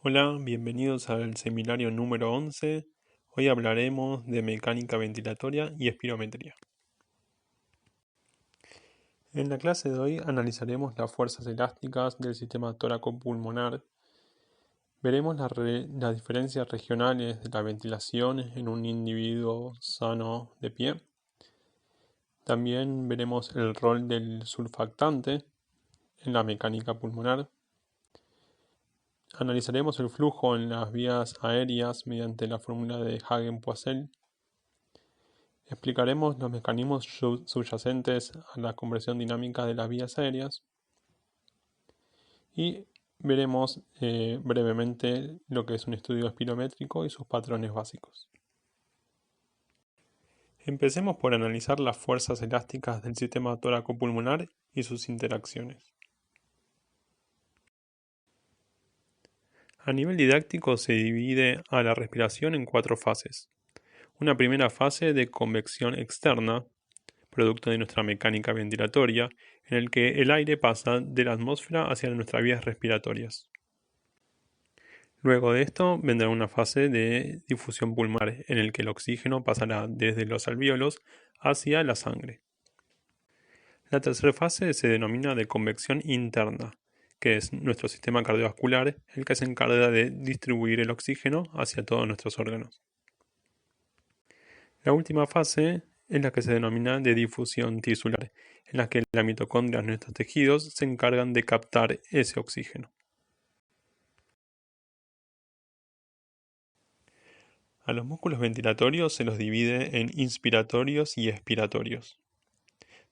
Hola, bienvenidos al seminario número 11. Hoy hablaremos de mecánica ventilatoria y espirometría. En la clase de hoy analizaremos las fuerzas elásticas del sistema tóraco-pulmonar. Veremos las diferencias regionales de la ventilación en un individuo sano de pie. También veremos el rol del surfactante en la mecánica pulmonar. Analizaremos el flujo en las vías aéreas mediante la fórmula de Hagen-Poiseuille. Explicaremos los mecanismos subyacentes a la compresión dinámica de las vías aéreas y veremos brevemente lo que es un estudio espirométrico y sus patrones básicos. Empecemos por analizar las fuerzas elásticas del sistema tóraco-pulmonar y sus interacciones. A nivel didáctico se divide a la respiración en 4 fases. Una primera fase de convección externa, producto de nuestra mecánica ventilatoria, en el que el aire pasa de la atmósfera hacia nuestras vías respiratorias. Luego de esto vendrá una fase de difusión pulmonar, en el que el oxígeno pasará desde los alvéolos hacia la sangre. La tercera fase se denomina de convección interna, que es nuestro sistema cardiovascular el que se encarga de distribuir el oxígeno hacia todos nuestros órganos. La última fase es la que se denomina de difusión tisular, en la que las mitocondrias de nuestros tejidos se encargan de captar ese oxígeno. A los músculos ventilatorios se los divide en inspiratorios y expiratorios.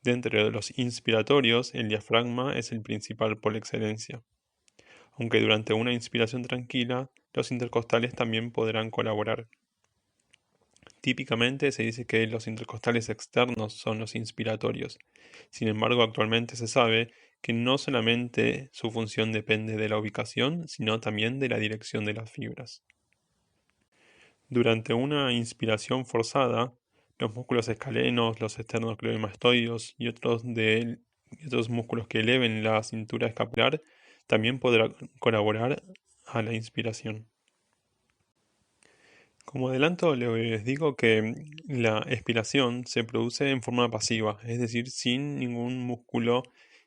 Dentro de los inspiratorios, el diafragma es el principal por excelencia. Aunque durante una inspiración tranquila, los intercostales también podrán colaborar. Típicamente se dice que los intercostales externos son los inspiratorios. Sin embargo, actualmente se sabe que no solamente su función depende de la ubicación, sino también de la dirección de las fibras. Durante una inspiración forzada, los músculos escalenos, los esternocleidomastoideos y otros músculos que eleven la cintura escapular también podrán colaborar a la inspiración. Como adelanto, les digo que la expiración se produce en forma pasiva, es decir, sin ningún músculo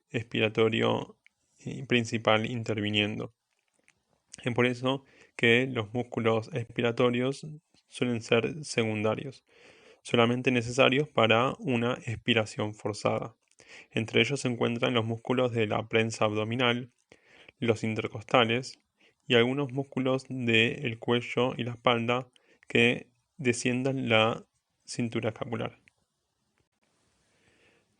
expiratorio principal interviniendo. Es por eso que los músculos expiratorios suelen ser secundarios, solamente necesarios para una expiración forzada. Entre ellos se encuentran los músculos de la prensa abdominal, los intercostales y algunos músculos del cuello y la espalda que desciendan la cintura escapular.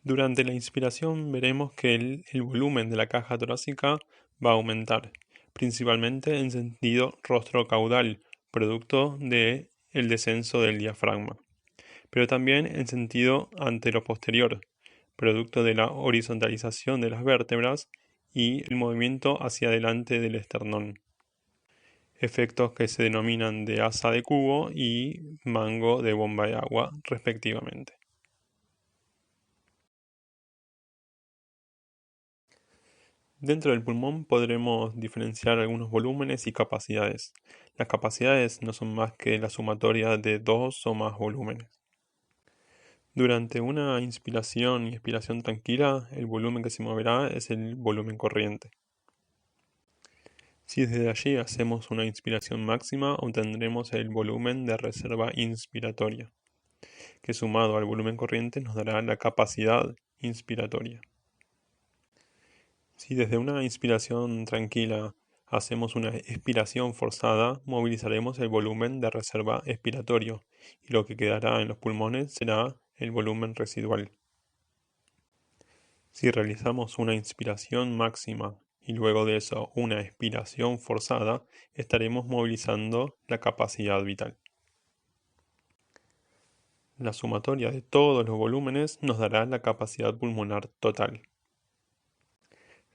Durante la inspiración veremos que el volumen de la caja torácica va a aumentar, principalmente en sentido rostro-caudal, producto del descenso del diafragma, pero también en sentido antero-posterior, producto de la horizontalización de las vértebras y el movimiento hacia adelante del esternón. Efectos que se denominan de asa de cubo y mango de bomba de agua, respectivamente. Dentro del pulmón podremos diferenciar algunos volúmenes y capacidades. Las capacidades no son más que la sumatoria de 2 o más volúmenes. Durante una inspiración y expiración tranquila, el volumen que se moverá es el volumen corriente. Si desde allí hacemos una inspiración máxima, obtendremos el volumen de reserva inspiratoria, que sumado al volumen corriente nos dará la capacidad inspiratoria. Si desde una inspiración tranquila hacemos una expiración forzada, movilizaremos el volumen de reserva expiratorio y lo que quedará en los pulmones será el volumen residual. Si realizamos una inspiración máxima y luego de eso una expiración forzada, estaremos movilizando la capacidad vital. La sumatoria de todos los volúmenes nos dará la capacidad pulmonar total.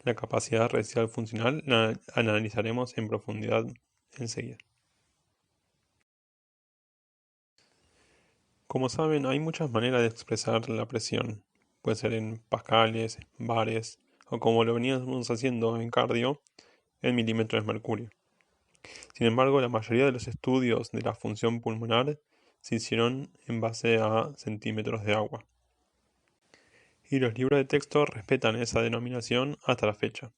La capacidad residual funcional la analizaremos en profundidad enseguida. Como saben, hay muchas maneras de expresar la presión. Puede ser en pascales, bares, o como lo veníamos haciendo en cardio, en milímetros de mercurio. Sin embargo, la mayoría de los estudios de la función pulmonar se hicieron en base a centímetros de agua. Y los libros de texto respetan esa denominación hasta la fecha.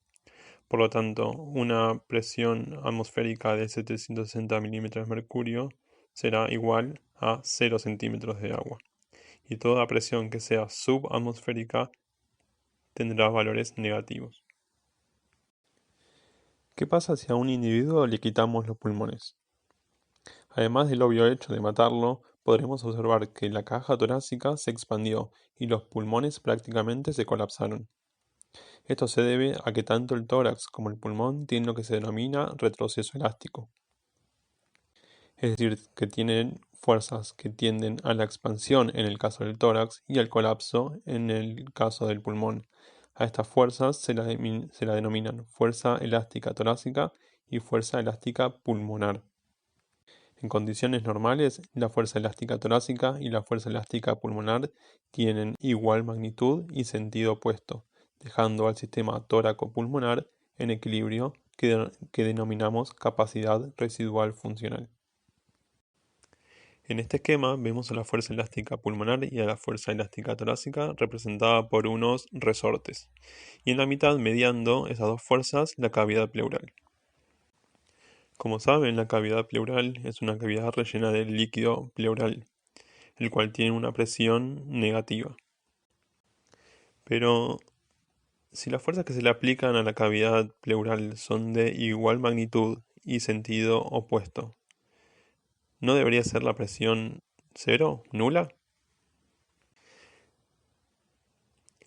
Por lo tanto, una presión atmosférica de 760 milímetros de mercurio será igual a 0 centímetros de agua. Y toda presión que sea subatmosférica tendrá valores negativos. ¿Qué pasa si a un individuo le quitamos los pulmones? Además del obvio hecho de matarlo, podremos observar que la caja torácica se expandió y los pulmones prácticamente se colapsaron. Esto se debe a que tanto el tórax como el pulmón tienen lo que se denomina retroceso elástico. Es decir, que tienen fuerzas que tienden a la expansión en el caso del tórax y al colapso en el caso del pulmón. A estas fuerzas se la denominan fuerza elástica torácica y fuerza elástica pulmonar. En condiciones normales, la fuerza elástica torácica y la fuerza elástica pulmonar tienen igual magnitud y sentido opuesto, dejando al sistema tóraco-pulmonar en equilibrio que denominamos capacidad residual funcional. En este esquema vemos a la fuerza elástica pulmonar y a la fuerza elástica torácica representada por unos resortes, y en la mitad, mediando esas dos fuerzas, la cavidad pleural. Como saben, la cavidad pleural es una cavidad rellena de líquido pleural, el cual tiene una presión negativa. Pero si las fuerzas que se le aplican a la cavidad pleural son de igual magnitud y sentido opuesto, ¿no debería ser la presión cero, nula?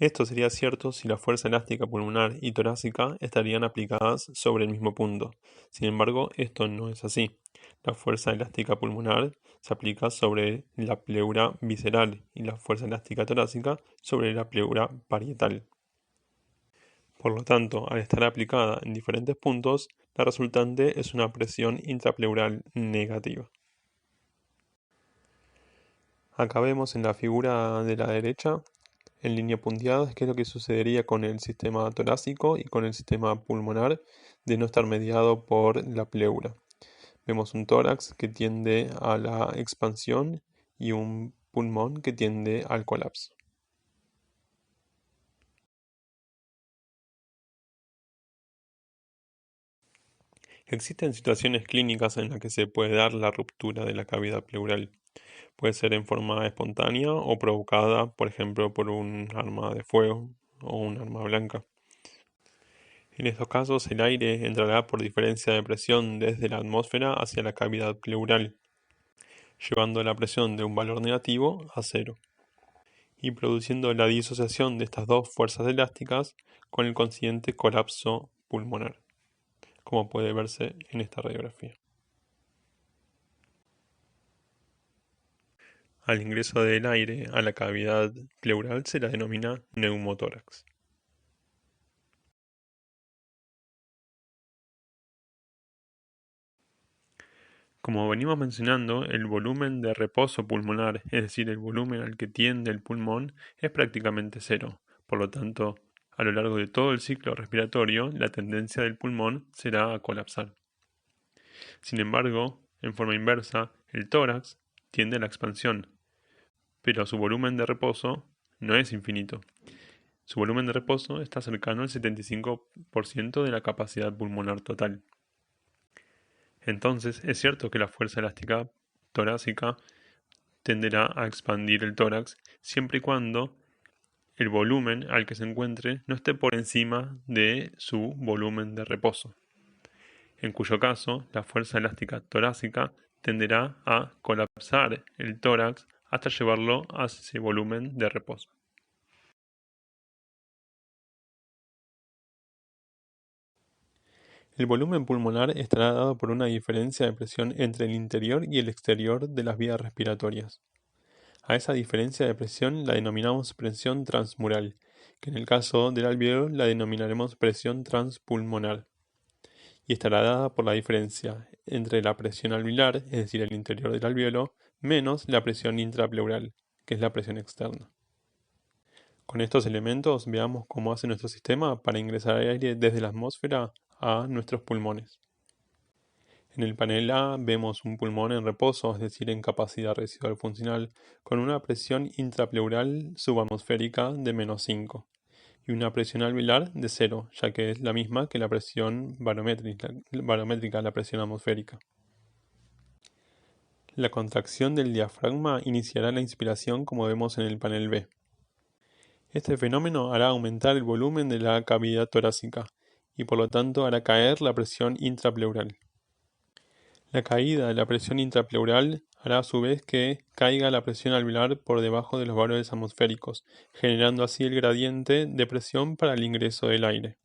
Esto sería cierto si la fuerza elástica pulmonar y torácica estarían aplicadas sobre el mismo punto. Sin embargo, esto no es así. La fuerza elástica pulmonar se aplica sobre la pleura visceral y la fuerza elástica torácica sobre la pleura parietal. Por lo tanto, al estar aplicada en diferentes puntos, la resultante es una presión intrapleural negativa. Acá vemos en la figura de la derecha, en línea punteada, qué es lo que sucedería con el sistema torácico y con el sistema pulmonar de no estar mediado por la pleura. Vemos un tórax que tiende a la expansión y un pulmón que tiende al colapso. Existen situaciones clínicas en las que se puede dar la ruptura de la cavidad pleural. Puede ser en forma espontánea o provocada, por ejemplo, por un arma de fuego o un arma blanca. En estos casos, el aire entrará por diferencia de presión desde la atmósfera hacia la cavidad pleural, llevando la presión de un valor negativo a cero, y produciendo la disociación de estas dos fuerzas elásticas con el consiguiente colapso pulmonar, como puede verse en esta radiografía. Al ingreso del aire a la cavidad pleural se la denomina neumotórax. Como venimos mencionando, el volumen de reposo pulmonar, es decir, el volumen al que tiende el pulmón, es prácticamente cero. Por lo tanto, a lo largo de todo el ciclo respiratorio, la tendencia del pulmón será a colapsar. Sin embargo, en forma inversa, el tórax tiende a la expansión, pero su volumen de reposo no es infinito. Su volumen de reposo está cercano al 75% de la capacidad pulmonar total. Entonces, es cierto que la fuerza elástica torácica tenderá a expandir el tórax siempre y cuando el volumen al que se encuentre no esté por encima de su volumen de reposo, en cuyo caso la fuerza elástica torácica tenderá a colapsar el tórax hasta llevarlo a ese volumen de reposo. El volumen pulmonar estará dado por una diferencia de presión entre el interior y el exterior de las vías respiratorias. A esa diferencia de presión la denominamos presión transmural, que en el caso del alvéolo la denominaremos presión transpulmonar, y estará dada por la diferencia entre la presión alveolar, es decir, el interior del alvéolo, menos la presión intrapleural, que es la presión externa. Con estos elementos veamos cómo hace nuestro sistema para ingresar aire desde la atmósfera a nuestros pulmones. En el panel A vemos un pulmón en reposo, es decir, en capacidad residual funcional, con una presión intrapleural subatmosférica de -5 y una presión alveolar de 0, ya que es la misma que la presión barométrica, la presión atmosférica. La contracción del diafragma iniciará la inspiración como vemos en el panel B. Este fenómeno hará aumentar el volumen de la cavidad torácica y por lo tanto hará caer la presión intrapleural. La caída de la presión intrapleural hará a su vez que caiga la presión alveolar por debajo de los valores atmosféricos, generando así el gradiente de presión para el ingreso del aire.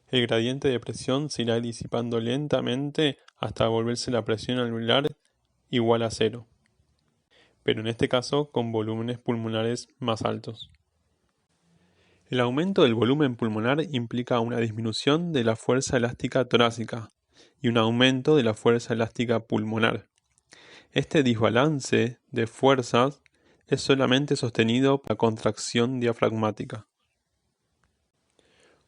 El gradiente de presión se irá disipando lentamente hasta volverse la presión alveolar igual a 0, pero en este caso con volúmenes pulmonares más altos. El aumento del volumen pulmonar implica una disminución de la fuerza elástica torácica y un aumento de la fuerza elástica pulmonar. Este desbalance de fuerzas es solamente sostenido por la contracción diafragmática.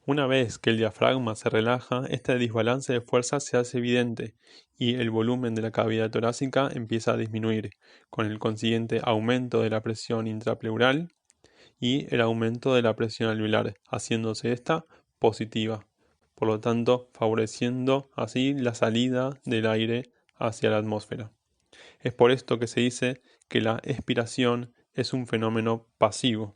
Una vez que el diafragma se relaja, este desbalance de fuerzas se hace evidente y el volumen de la cavidad torácica empieza a disminuir, con el consiguiente aumento de la presión intrapleural y el aumento de la presión alveolar, haciéndose esta positiva, por lo tanto favoreciendo así la salida del aire hacia la atmósfera. Es por esto que se dice que la expiración es un fenómeno pasivo.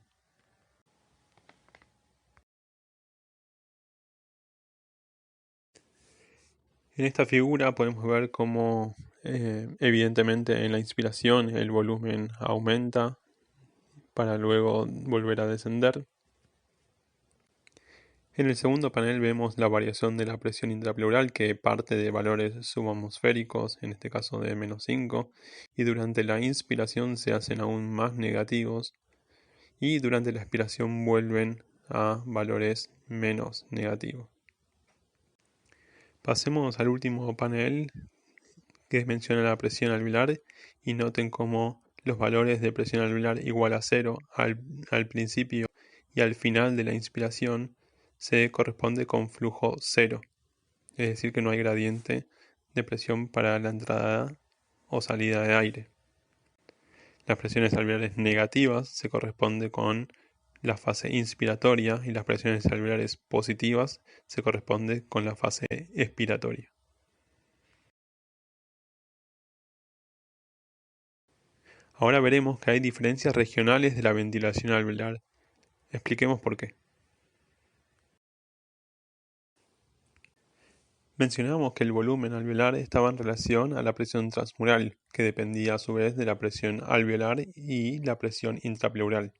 En esta figura podemos ver cómo evidentemente en la inspiración el volumen aumenta para luego volver a descender. En el segundo panel vemos la variación de la presión intrapleural que parte de valores subatmosféricos, en este caso de -5, y durante la inspiración se hacen aún más negativos y durante la expiración vuelven a valores menos negativos. Pasemos al último panel que menciona la presión alveolar y noten cómo los valores de presión alveolar igual a 0 al principio y al final de la inspiración se corresponde con flujo 0, es decir que no hay gradiente de presión para la entrada o salida de aire. Las presiones alveolares negativas se corresponde con la fase inspiratoria y las presiones alveolares positivas se corresponde con la fase expiratoria. Ahora veremos que hay diferencias regionales de la ventilación alveolar. Expliquemos por qué. Mencionamos que el volumen alveolar estaba en relación a la presión transmural, que dependía a su vez de la presión alveolar y la presión intrapleural.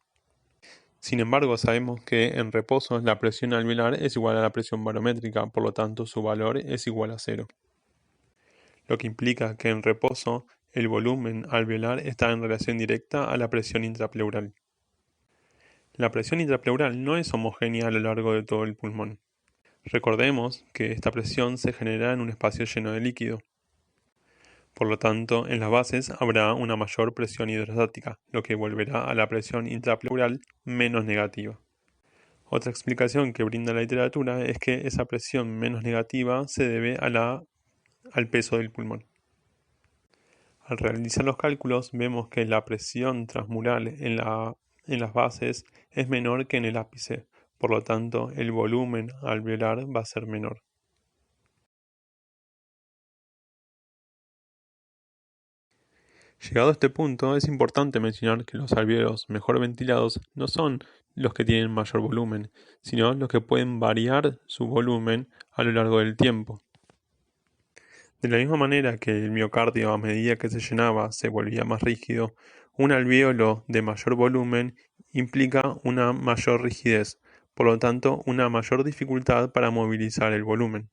Sin embargo, sabemos que en reposo la presión alveolar es igual a la presión barométrica, por lo tanto su valor es igual a 0. Lo que implica que en reposo el volumen alveolar está en relación directa a la presión intrapleural. La presión intrapleural no es homogénea a lo largo de todo el pulmón. Recordemos que esta presión se genera en un espacio lleno de líquido. Por lo tanto, en las bases habrá una mayor presión hidrostática, lo que volverá a la presión intrapleural menos negativa. Otra explicación que brinda la literatura es que esa presión menos negativa se debe al peso del pulmón. Al realizar los cálculos vemos que la presión transmural en las bases es menor que en el ápice, por lo tanto el volumen alveolar va a ser menor. Llegado a este punto, es importante mencionar que los alvéolos mejor ventilados no son los que tienen mayor volumen, sino los que pueden variar su volumen a lo largo del tiempo. De la misma manera que el miocardio a medida que se llenaba se volvía más rígido, un alvéolo de mayor volumen implica una mayor rigidez, por lo tanto una mayor dificultad para movilizar el volumen.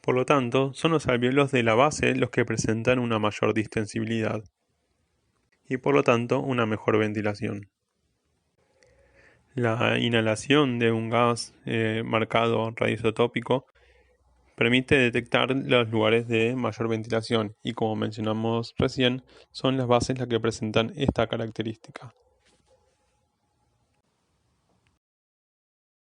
Por lo tanto, son los alvéolos de la base los que presentan una mayor distensibilidad y por lo tanto una mejor ventilación. La inhalación de un gas marcado radioisotópico permite detectar los lugares de mayor ventilación y como mencionamos recién, son las bases las que presentan esta característica.